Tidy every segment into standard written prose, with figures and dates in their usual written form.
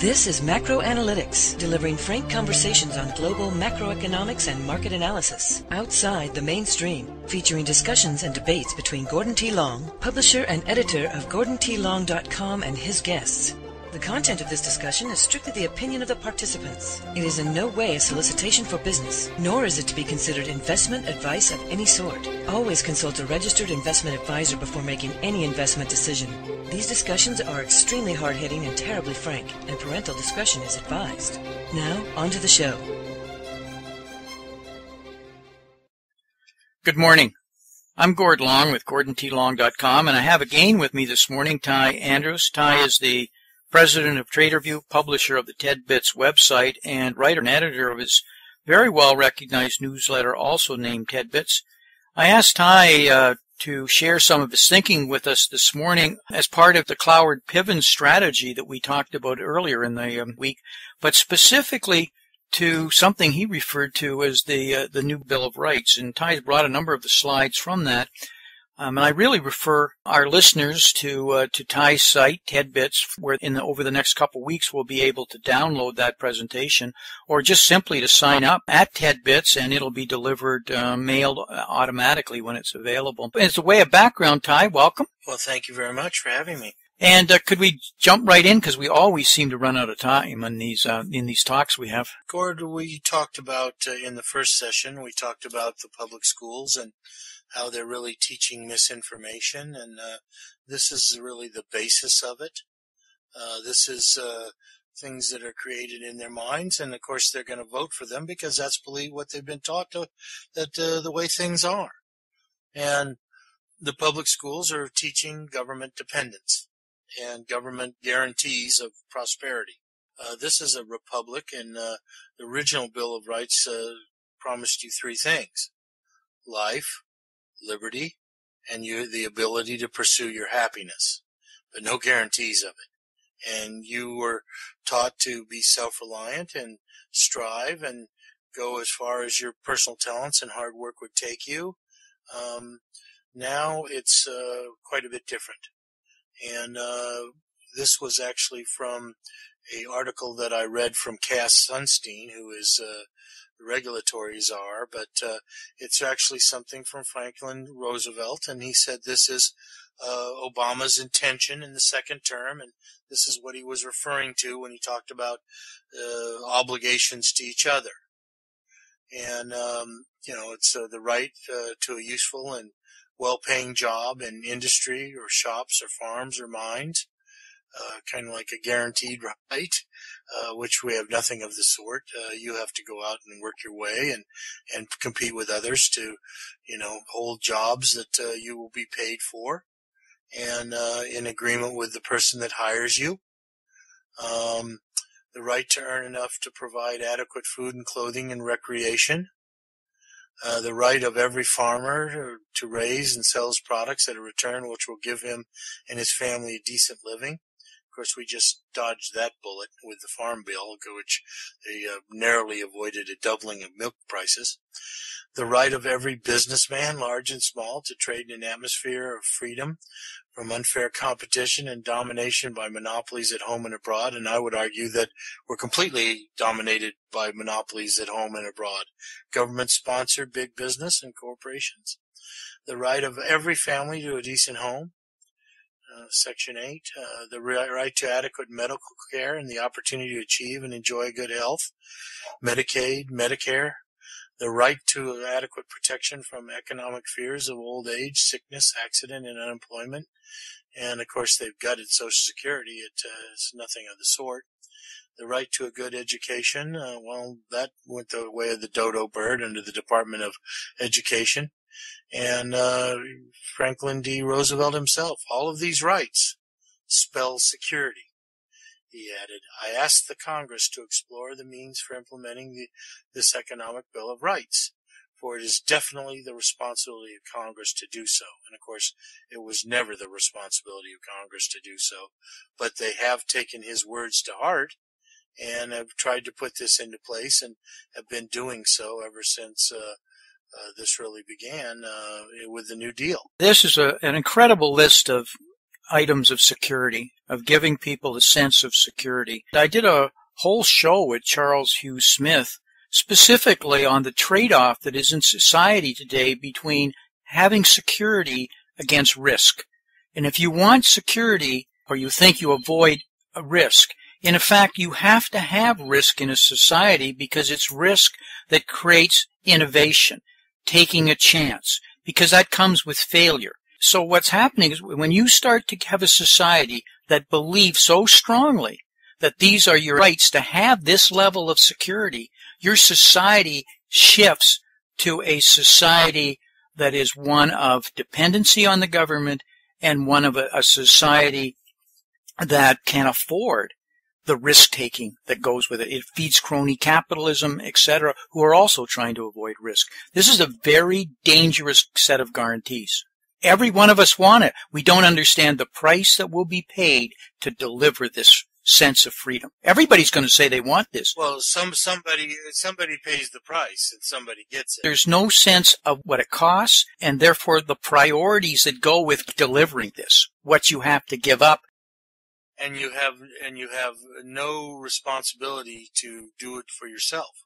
This is Macro Analytics, delivering frank conversations on global macroeconomics and market analysis, outside the mainstream, featuring discussions and debates between Gordon T. Long, publisher and editor of GordonTLong.com, and his guests. The content of this discussion is strictly the opinion of the participants. It is in no way a solicitation for business, nor is it to be considered investment advice of any sort. Always consult a registered investment advisor before making any investment decision. These discussions are extremely hard-hitting and terribly frank, and parental discretion is advised. Now, on to the show. Good morning. I'm Gord Long with GordonTLong.com, and I have again with me this morning Ty Andrews. Ty is the president of TraderView, publisher of the TEDbits website, and writer and editor of his very well-recognized newsletter, also named TEDbits. I asked Ty to share some of his thinking with us this morning as part of the Cloward-Piven strategy that we talked about earlier in the week, but specifically to something he referred to as the new Bill of Rights. And Ty's brought a number of the slides from that. And I really refer our listeners to Ty's site, TEDbits, where over the next couple of weeks we'll be able to download that presentation, or just simply to sign up at TEDbits, and it'll be delivered, mailed automatically when it's available. As a way of background, Ty, welcome. Well, thank you very much for having me. And could we jump right in, because we always seem to run out of time in these talks we have. Gord, we talked about in the first session, we talked about the public schools and how they're really teaching misinformation, and this is really the basis of it. This is things that are created in their minds, and of course they're going to vote for them because that's what they've been taught the way things are. And the public schools are teaching government dependence and government guarantees of prosperity. This is a republic, and the original Bill of Rights promised you three things: life, liberty, and the ability to pursue your happiness, but no guarantees of it. And you were taught to be self-reliant and strive and go as far as your personal talents and hard work would take you. Now it's quite a bit different. And this was actually from an article that I read from Cass Sunstein, who is the regulatory czar, but it's actually something from Franklin Roosevelt, and he said this is Obama's intention in the second term, and this is what he was referring to when he talked about obligations to each other. And, it's the right to a useful and well-paying job in industry or shops or farms or mines, kind of like a guaranteed right, which we have nothing of the sort. You have to go out and work your way and compete with others to, hold jobs that you will be paid for, and in agreement with the person that hires you. The right to earn enough to provide adequate food and clothing and recreation. The right of every farmer to raise and sell his products at a return which will give him and his family a decent living. Of course, we just dodged that bullet with the Farm Bill, which they narrowly avoided a doubling of milk prices. The right of every businessman, large and small, to trade in an atmosphere of freedom from unfair competition and domination by monopolies at home and abroad. And I would argue that we're completely dominated by monopolies at home and abroad. Government-sponsored big business and corporations. The right of every family to a decent home. Section 8, the right to adequate medical care and the opportunity to achieve and enjoy good health. Medicaid, Medicare. The right to adequate protection from economic fears of old age, sickness, accident, and unemployment. And, of course, they've gutted Social Security. It's nothing of the sort. The right to a good education, that went the way of the dodo bird under the Department of Education. And Franklin D. Roosevelt himself. All of these rights spell security. He added, I asked the Congress to explore the means for implementing this economic Bill of Rights, for it is definitely the responsibility of Congress to do so. And, of course, it was never the responsibility of Congress to do so. But they have taken his words to heart and have tried to put this into place and have been doing so ever since this really began with the New Deal. This is an incredible list of items of security, of giving people a sense of security. I did a whole show with Charles Hugh Smith specifically on the trade-off that is in society today between having security against risk. And if you want security, or you think you avoid a risk, in fact, you have to have risk in a society because it's risk that creates innovation, taking a chance, because that comes with failure. So what's happening is when you start to have a society that believes so strongly that these are your rights to have this level of security, your society shifts to a society that is one of dependency on the government and one of a society that can afford the risk-taking that goes with it. It feeds crony capitalism, etc., who are also trying to avoid risk. This is a very dangerous set of guarantees. Every one of us want it. We don't understand the price that will be paid to deliver this sense of freedom. Everybody's going to say they want this. Well, somebody pays the price and somebody gets it. There's no sense of what it costs and therefore the priorities that go with delivering this, what you have to give up. And you have no responsibility to do it for yourself.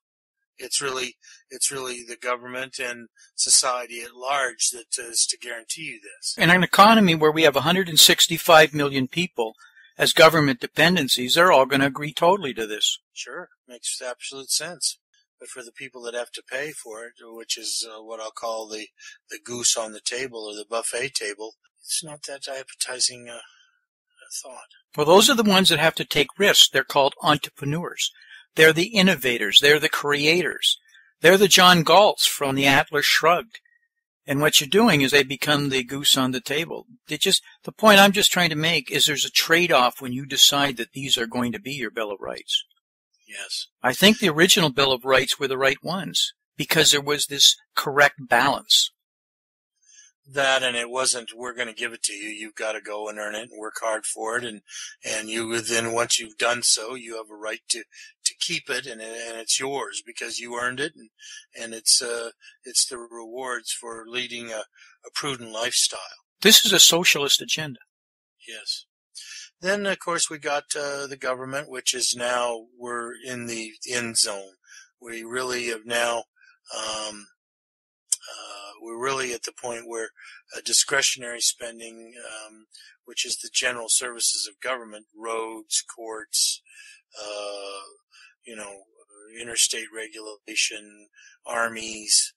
It's really the government and society at large that is to guarantee you this. In an economy where we have 165 million people as government dependencies, they're all going to agree totally to this. Sure, makes absolute sense. But for the people that have to pay for it, which is what I'll call the goose on the table or the buffet table, it's not that appetizing thought. Well, those are the ones that have to take risks. They're called entrepreneurs. They're the innovators. They're the creators. They're the John Galts from the Atlas Shrugged. And what you're doing is they become the goose on the table. The point I'm just trying to make is there's a trade-off when you decide that these are going to be your Bill of Rights. Yes. I think the original Bill of Rights were the right ones because there was this correct balance. That, and it wasn't, we're going to give it to you. You've got to go and earn it and work hard for it. And you then, once you've done so, you have a right to keep it, and it's yours because you earned it. And it's the rewards for leading a prudent lifestyle. This is a socialist agenda. Yes. Then, of course, we got the government, which is now, we're in the end zone. We really have now, we're really at the point where discretionary spending, which is the general services of government, roads, courts, interstate regulation, armies,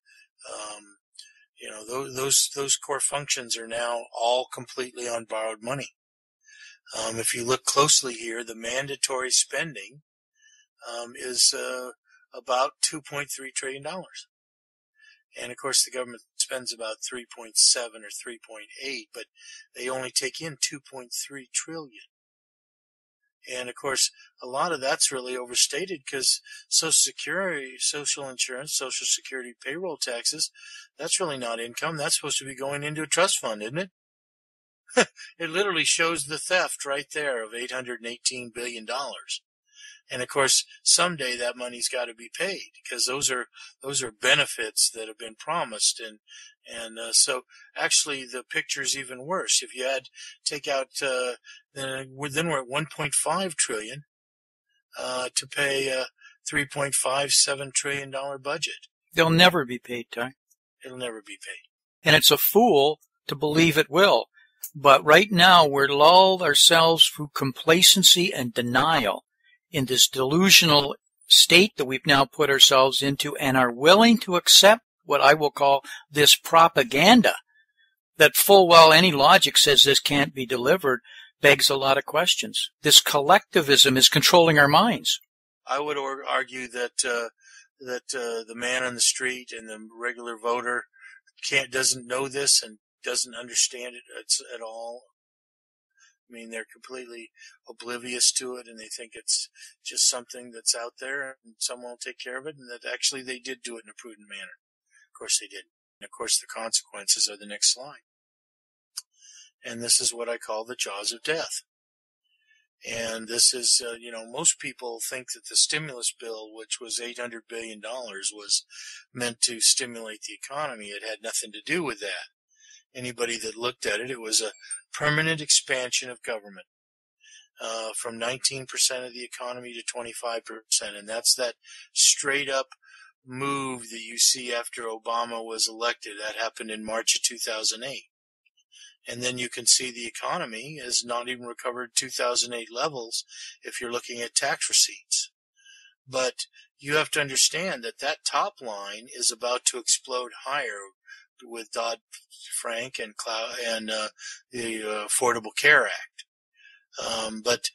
those core functions are now all completely on borrowed money. If you look closely here, the mandatory spending is about $2.3 trillion. And, of course, the government spends about 3.7 or 3.8, but they only take in 2.3 trillion. And, of course, a lot of that's really overstated because Social Security, Social Insurance, Social Security payroll taxes, that's really not income. That's supposed to be going into a trust fund, isn't it? It literally shows the theft right there of $818 billion. And, of course, someday that money's got to be paid because those are benefits that have been promised. And so actually the picture's even worse. If you take out, then we're at $1.5 trillion to pay a $3.57 trillion budget. They'll never be paid, Ty. It'll never be paid. And it's a fool to believe it will. But right now we're lulled ourselves through complacency and denial in this delusional state that we've now put ourselves into and are willing to accept what I will call this propaganda that full well any logic says this can't be delivered begs a lot of questions. This collectivism is controlling our minds. I would argue that the man on the street and the regular voter doesn't know this and doesn't understand it at all. I mean, they're completely oblivious to it, and they think it's just something that's out there, and someone will take care of it, and that actually they did do it in a prudent manner. Of course they did. And of course the consequences are the next slide. And this is what I call the jaws of death. And this is, most people think that the stimulus bill, which was $800 billion, was meant to stimulate the economy. It had nothing to do with that. anybody that looked at it. It was a permanent expansion of government from 19% of the economy to 25%. And that's that straight up move that you see after Obama was elected. That happened in March of 2008. And then you can see the economy has not even recovered 2008 levels if you're looking at tax receipts. But you have to understand that that top line is about to explode higher with Dodd-Frank and the Affordable Care Act. But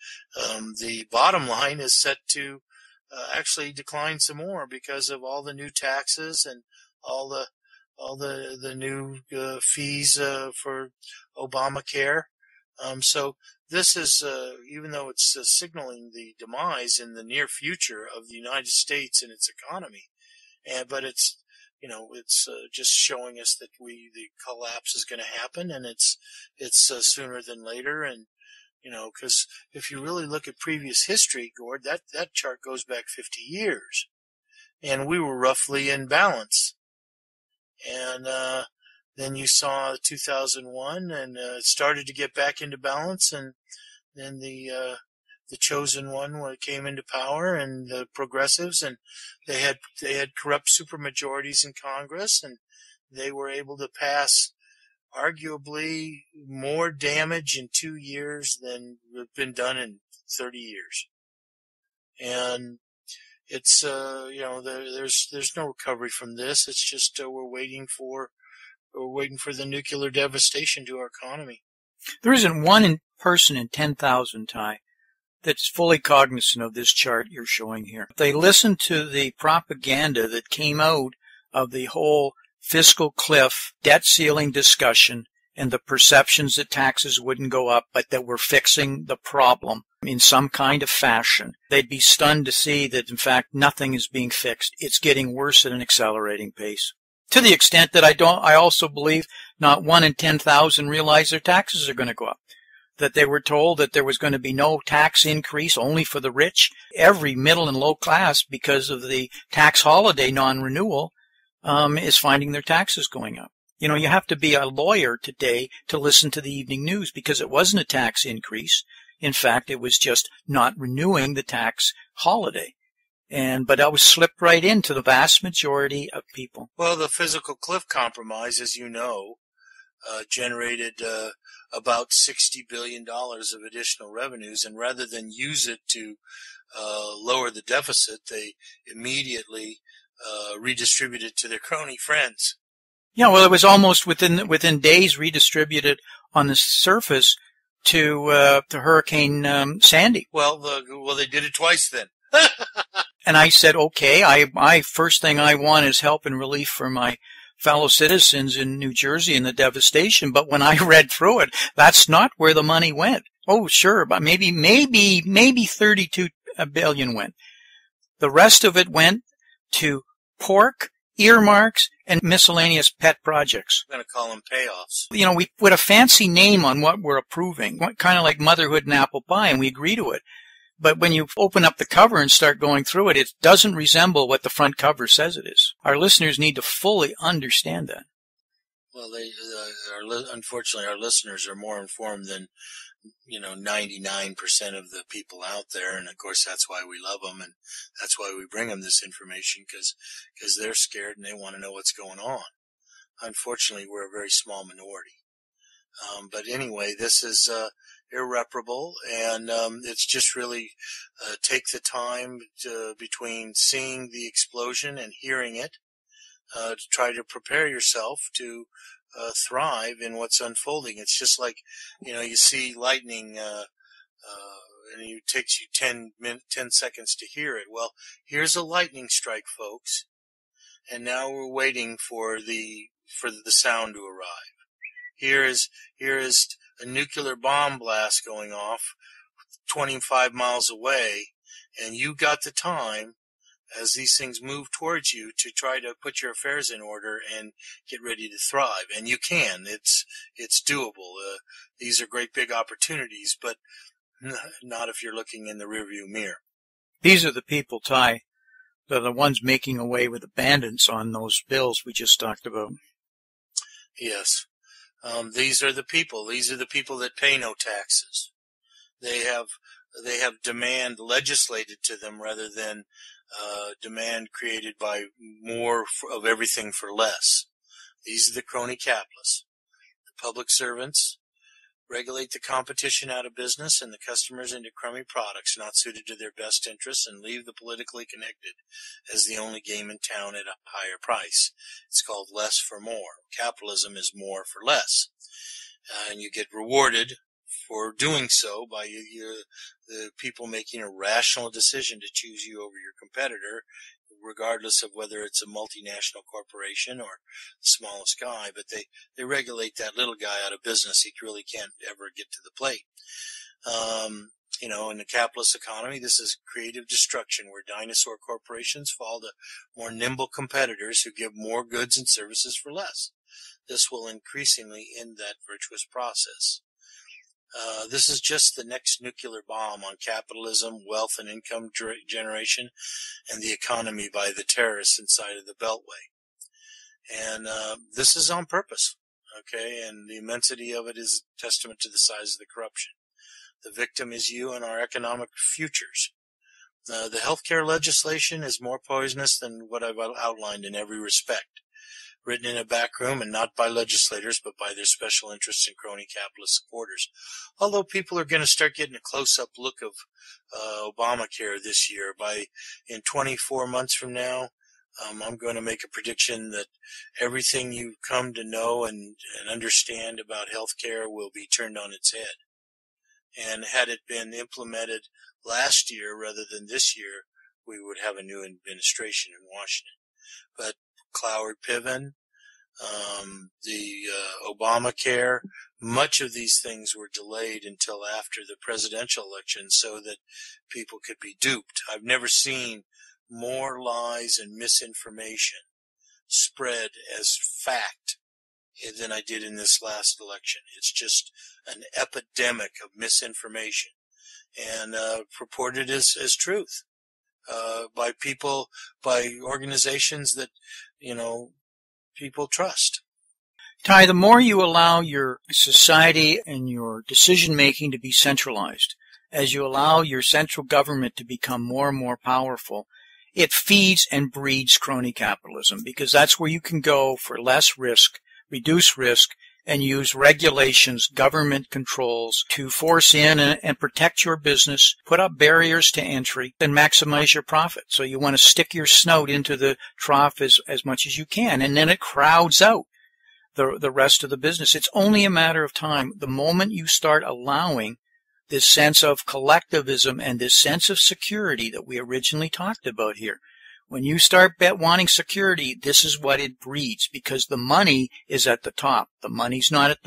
the bottom line is set to actually decline some more because of all the new taxes and all the new fees for Obamacare. So this is, even though it's signaling the demise in the near future of the United States and its economy, but it's just showing us that the collapse is going to happen, and it's sooner than later. And because if you really look at previous history, Gord, that chart goes back 50 years, and we were roughly in balance. And then you saw 2001, and it started to get back into balance, and then the chosen one came into power, and the progressives, and they had corrupt supermajorities in Congress, and they were able to pass arguably more damage in 2 years than had been done in 30 years. And it's there's no recovery from this. It's just we're waiting for the nuclear devastation to our economy. There isn't one person in 10,000, Ty, that's fully cognizant of this chart you're showing here. They listen to the propaganda that came out of the whole fiscal cliff, debt ceiling discussion, and the perceptions that taxes wouldn't go up, but that we're fixing the problem in some kind of fashion. They'd be stunned to see that, in fact, nothing is being fixed. It's getting worse at an accelerating pace. To the extent that I also believe not 1 in 10,000 realize their taxes are going to go up. That they were told that there was going to be no tax increase, only for the rich. Every middle and low class, because of the tax holiday non-renewal, is finding their taxes going up. You have to be a lawyer today to listen to the evening news, because it wasn't a tax increase. In fact, it was just not renewing the tax holiday. But I was slipped right into the vast majority of people. Well, the fiscal cliff compromise, as you know, generated about $60 billion of additional revenues, and rather than use it to lower the deficit, they immediately redistributed to their crony friends. Yeah, well, it was almost within days redistributed on the surface to Hurricane Sandy. Well, they did it twice then. And I said, okay, I first thing I want is help and relief for my fellow citizens in New Jersey and the devastation. But when I read through it, that's not where the money went. Oh, sure, but maybe 32 billion went. The rest of it went to pork, earmarks, and miscellaneous pet projects. I'm going to call them payoffs. We put a fancy name on what we're approving, kind of like motherhood and apple pie, and we agree to it. But when you open up the cover and start going through it, it doesn't resemble what the front cover says it is. Our listeners need to fully understand that. Well, unfortunately, our listeners are more informed than 99% of the people out there, and of course that's why we love them, and that's why we bring them this information, because they're scared and they want to know what's going on. Unfortunately, we're a very small minority. But anyway, this is irreparable, and it's just really take the time between seeing the explosion and hearing it to try to prepare yourself to thrive in what's unfolding. It's just like, you see lightning and it takes you 10 seconds to hear it. Well, here's a lightning strike, folks, and now we're waiting for the sound to arrive. Here is a nuclear bomb blast going off 25 miles away, and you got the time as these things move towards you to try to put your affairs in order and get ready to thrive. And you can. It's doable. These are great big opportunities, but not if you're looking in the rearview mirror. These are the people, Ty, that are the ones making away with abundance on those bills we just talked about. Yes. These are the people. These are the people that pay no taxes. They have demand legislated to them rather than demand created by more of everything for less. These are the crony capitalists. The public servants regulate the competition out of business and the customers into crummy products not suited to their best interests, and leave the politically connected as the only game in town at a higher price. It's called less for more. Capitalism is more for less. And you get rewarded for doing so by the people making a rational decision to choose you over your competitor, regardless of whether it's a multinational corporation or the smallest guy. But they regulate that little guy out of business. He really can't ever get to the plate. In the capitalist economy, this is creative destruction, where dinosaur corporations fall to more nimble competitors who give more goods and services for less. This will increasingly end that virtuous process. This is just the next nuclear bomb on capitalism, wealth and income generation, and the economy by the terrorists inside of the Beltway. And this is on purpose, okay? And the immensity of it is a testament to the size of the corruption. The victim is you and our economic futures. The healthcare legislation is more poisonous than what I've outlined in every respect. Written in a back room and not by legislators, but by their special interests and crony capitalist supporters. Although people are going to start getting a close-up look of Obamacare this year. In 24 months from now, I'm going to make a prediction that everything you come to know and understand about healthcare will be turned on its head. And had it been implemented last year rather than this year, we would have a new administration in Washington. But Cloward Piven, the Obamacare, much of these things were delayed until after the presidential election so that people could be duped. I've never seen more lies and misinformation spread as fact than I did in this last election. It's just an epidemic of misinformation and purported as truth. By people, by organizations that, people trust. Ty, the more you allow your society and your decision-making to be centralized, as you allow your central government to become more and more powerful, it feeds and breeds crony capitalism, because that's where you can go for less risk, reduce risk, and use regulations, government controls to force in and protect your business, put up barriers to entry, and maximize your profit. So you want to stick your snout into the trough as much as you can, and then it crowds out the rest of the business. It's only a matter of time. The moment you start allowing this sense of collectivism and this sense of security that we originally talked about here, when you start wanting security, this is what it breeds, because the money is at the top. The money's not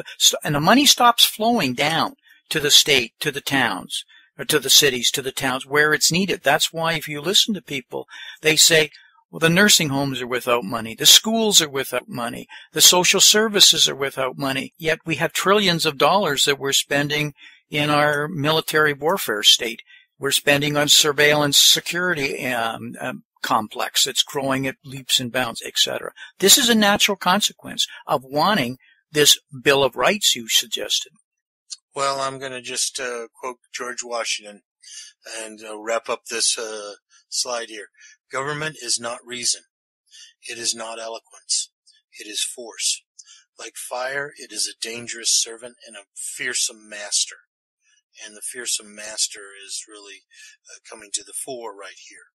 and the money stops flowing down to the state, to the towns, or to the cities, to the towns where it's needed. That's why if you listen to people, they say, well, the nursing homes are without money. The schools are without money. The social services are without money. Yet we have trillions of dollars that we're spending in our military warfare state. We're spending on surveillance security complex. It's growing at leaps and bounds, etc. This is a natural consequence of wanting this Bill of Rights you suggested. Well, I'm going to just quote George Washington and wrap up this slide here. Government is not reason. It is not eloquence. It is force. Like fire, it is a dangerous servant and a fearsome master. And the fearsome master is really coming to the fore right here.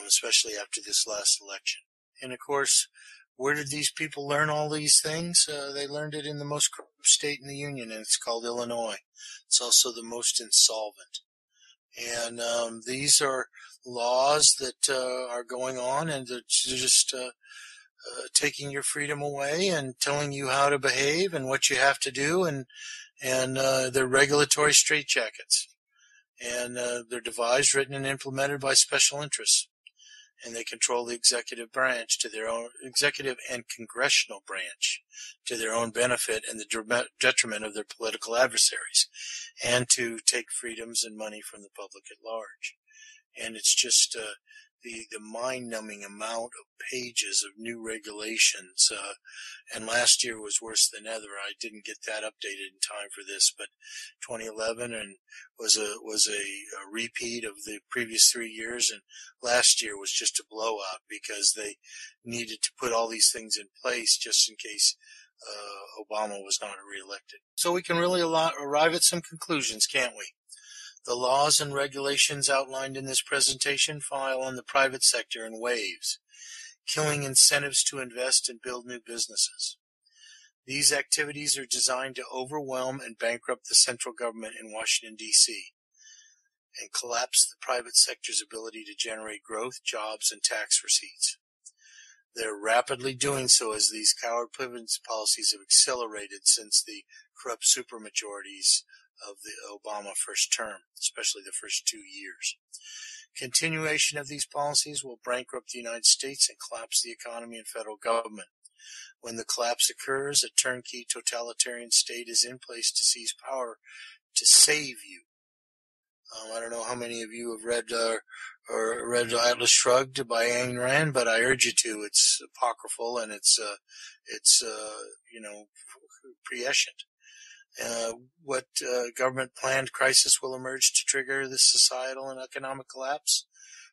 Especially after this last election. And of course, where did these people learn all these things? They learned it in the most corrupt state in the Union, and it's called Illinois. It's also the most insolvent. And these are laws that are going on, and they're just taking your freedom away and telling you how to behave and what you have to do, and they're regulatory straitjackets. And they're devised, written, and implemented by special interests. And they control the executive branch to their own, executive and congressional branch to their own benefit and the detriment of their political adversaries, and to take freedoms and money from the public at large. And it's just the mind-numbing amount of pages of new regulations, and last year was worse than ever. I didn't get that updated in time for this, but 2011 was a repeat of the previous 3 years, and last year was just a blowout because they needed to put all these things in place just in case Obama was not reelected. So we can really arrive at some conclusions, can't we? The laws and regulations outlined in this presentation fall on the private sector in waves, killing incentives to invest and build new businesses. These activities are designed to overwhelm and bankrupt the central government in Washington, D.C., and collapse the private sector's ability to generate growth, jobs, and tax receipts. They're rapidly doing so as these coward pivots policies have accelerated since the corrupt supermajorities of the Obama first term, especially the first 2 years. Continuation of these policies will bankrupt the United States and collapse the economy and federal government. When the collapse occurs, a turnkey totalitarian state is in place to seize power to save you. I don't know how many of you have read Atlas Shrugged by Ayn Rand, but I urge you to. It's apocryphal and it's prescient. What government planned crisis will emerge to trigger this societal and economic collapse?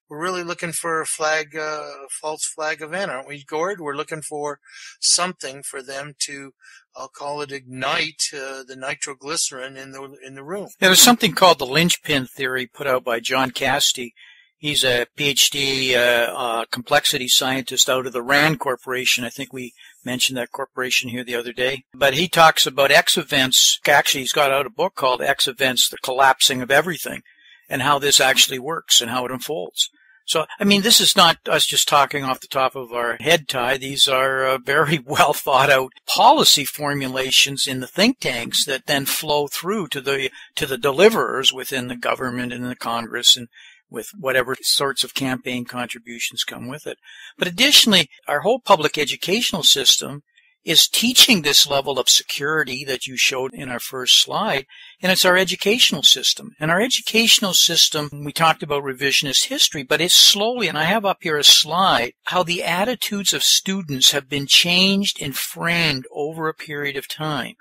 We're really looking for a false flag event, aren't we, Gord? We're looking for something for them to, I'll call it, ignite the nitroglycerin in the room. There's something called the Linchpin Theory put out by John Cassidy. He's a PhD complexity scientist out of the RAND Corporation. I think we mentioned that corporation here the other day. But he talks about X events. Actually, he's got out a book called X Events, the Collapsing of Everything, and how this actually works and how it unfolds. So, I mean, this is not us just talking off the top of our head, Ty. These are very well thought out policy formulations in the think tanks that then flow through to the deliverers within the government and the Congress and with whatever sorts of campaign contributions come with it. But additionally, our whole public educational system is teaching this level of security that you showed in our first slide, and it's our educational system. And our educational system, we talked about revisionist history, but it's slowly, and I have up here a slide, how the attitudes of students have been changed and framed over a period of time.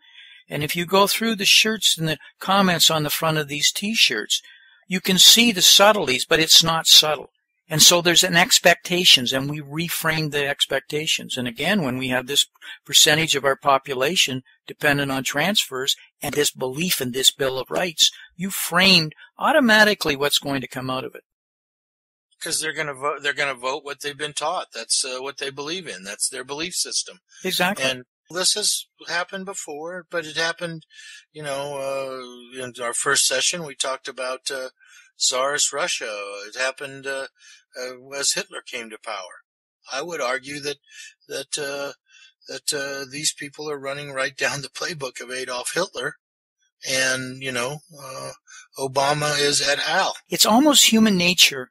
And if you go through the shirts and the comments on the front of these T-shirts, you can see the subtleties, but it's not subtle. And so there's an expectations, and we reframe the expectations. And again, when we have this percentage of our population dependent on transfers and this belief in this Bill of Rights, you framed automatically what's going to come out of it. Because they're going to vote. They're going to vote what they've been taught. That's what they believe in. That's their belief system. Exactly. And this has happened before, but it happened, in our first session we talked about Czars Russia. It happened as Hitler came to power. I would argue that these people are running right down the playbook of Adolf Hitler, and Obama is et al. It's almost human nature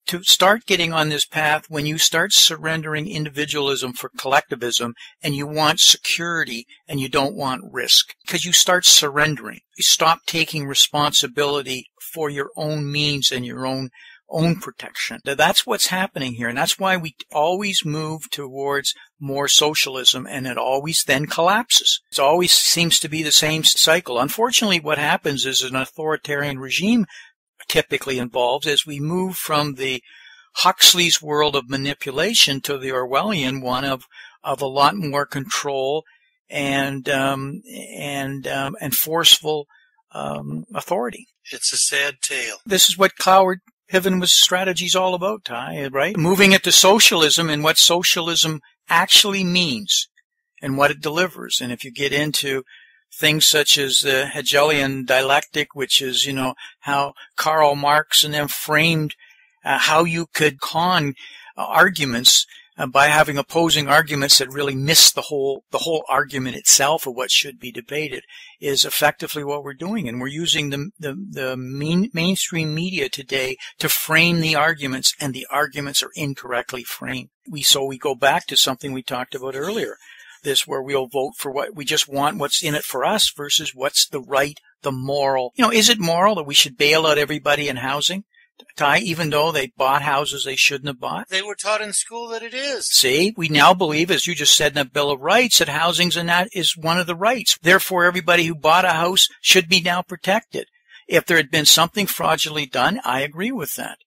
to start getting on this path when you start surrendering individualism for collectivism and you want security and you don't want risk, because you start surrendering. You stop taking responsibility for your own means and your own protection. That's what's happening here, and that's why we always move towards more socialism, and it always then collapses. It always seems to be the same cycle. Unfortunately, what happens is an authoritarian regime typically involves as we move from the Huxley's world of manipulation to the Orwellian one of a lot more control and forceful authority. It's a sad tale. This is what Cloward Piven was strategy's all about, Ty, right? Moving it to socialism and what socialism actually means and what it delivers. And if you get into things such as the Hegelian dialectic, which is, how Karl Marx and them framed how you could con arguments by having opposing arguments that really miss the whole argument itself of what should be debated, is effectively what we're doing. And we're using the mainstream media today to frame the arguments, and the arguments are incorrectly framed. So we go back to something we talked about earlier. This where we'll vote for what we just want, what's in it for us versus what's the right, the moral. Is it moral that we should bail out everybody in housing? Ty, even though they bought houses they shouldn't have bought? They were taught in school that it is. See, we now believe, as you just said in the Bill of Rights, that housing is one of the rights. Therefore, everybody who bought a house should be now protected. If there had been something fraudulently done, I agree with that.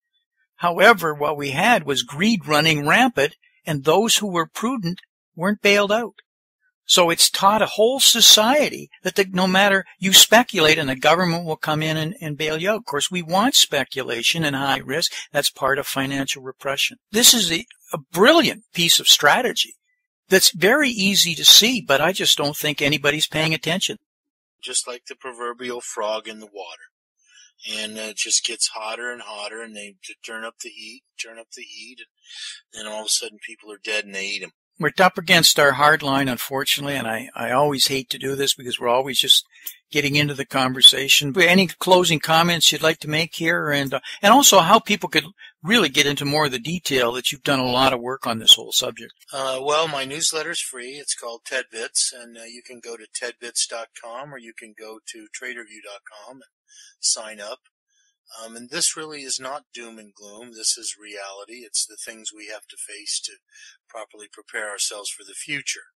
However, what we had was greed running rampant, and those who were prudent weren't bailed out. So it's taught a whole society that no matter you speculate and the government will come in and bail you out. Of course, we want speculation and high risk. That's part of financial repression. This is a brilliant piece of strategy that's very easy to see, but I just don't think anybody's paying attention. Just like the proverbial frog in the water. And it just gets hotter and hotter, and they turn up the heat, and then all of a sudden people are dead and they eat them. We're up against our hard line, unfortunately, and I always hate to do this because we're always just getting into the conversation. Any closing comments you'd like to make here, and also how people could really get into more of the detail that you've done a lot of work on this whole subject? Well, my newsletter's free. It's called TEDBits, and you can go to tedbits.com or you can go to traderview.com and sign up. And this really is not doom and gloom. This is reality. It's the things we have to face to properly prepare ourselves for the future.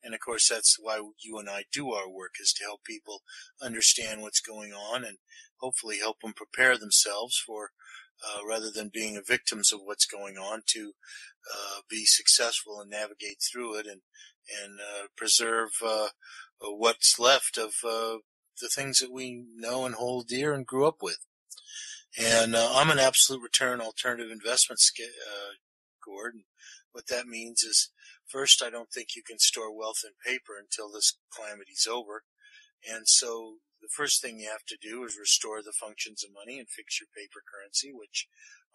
And of course, that's why you and I do our work, is to help people understand what's going on and hopefully help them prepare themselves for, rather than being victims of what's going on, to be successful and navigate through it and preserve what's left of the things that we know and hold dear and grew up with. And I'm an absolute return alternative investment Gord. And what that means is, first, I don't think you can store wealth in paper until this calamity's over. And so the first thing you have to do is restore the functions of money and fix your paper currency, which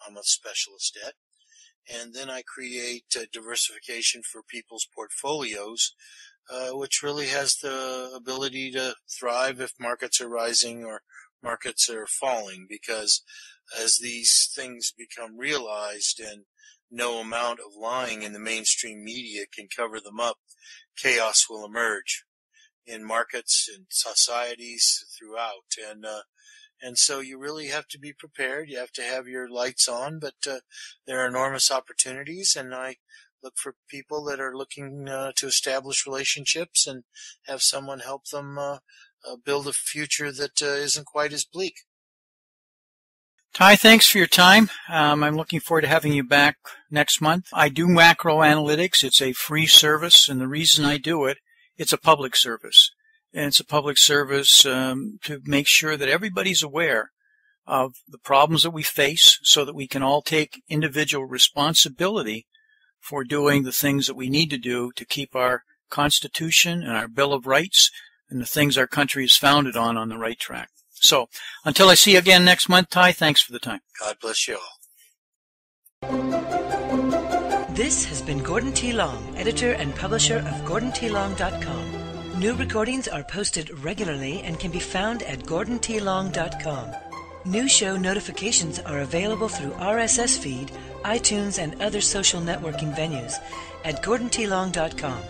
I'm a specialist at. And then I create diversification for people's portfolios, which really has the ability to thrive if markets are rising or markets are falling, because as these things become realized and no amount of lying in the mainstream media can cover them up, chaos will emerge in markets and societies throughout. And so you really have to be prepared. You have to have your lights on, but there are enormous opportunities, and I look for people that are looking to establish relationships and have someone help them build a future that isn't quite as bleak. Ty, thanks for your time. I'm looking forward to having you back next month. I do macro analytics. It's a free service, and the reason I do it, it's a public service. And it's a public service to make sure that everybody's aware of the problems that we face so that we can all take individual responsibility for doing the things that we need to do to keep our Constitution and our Bill of Rights and the things our country is founded on the right track. So, until I see you again next month, Ty, thanks for the time. God bless you all. This has been Gordon T. Long, editor and publisher of GordonTLong.com. New recordings are posted regularly and can be found at GordonTLong.com. New show notifications are available through RSS feed, iTunes, and other social networking venues at GordonTLong.com.